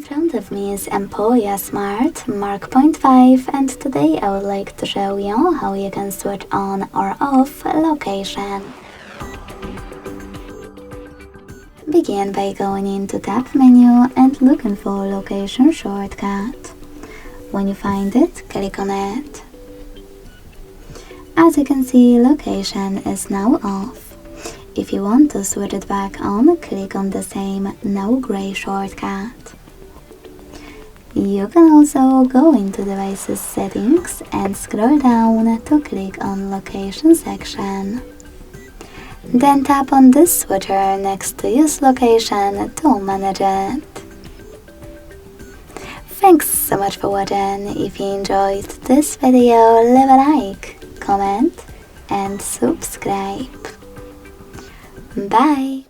front of me is Emporia Smart Mark Point 5, and today I would like to show you how you can switch on or off location. Begin by going into Tab menu and looking for location shortcut. When you find it, click on it. As you can see, location is now off. If you want to switch it back on, click on the same no gray shortcut. You can also go into Devices Settings and scroll down to click on Location section. Then tap on this switcher next to Use Location to manage it. Thanks so much for watching. If you enjoyed this video, leave a like, comment and subscribe. Bye!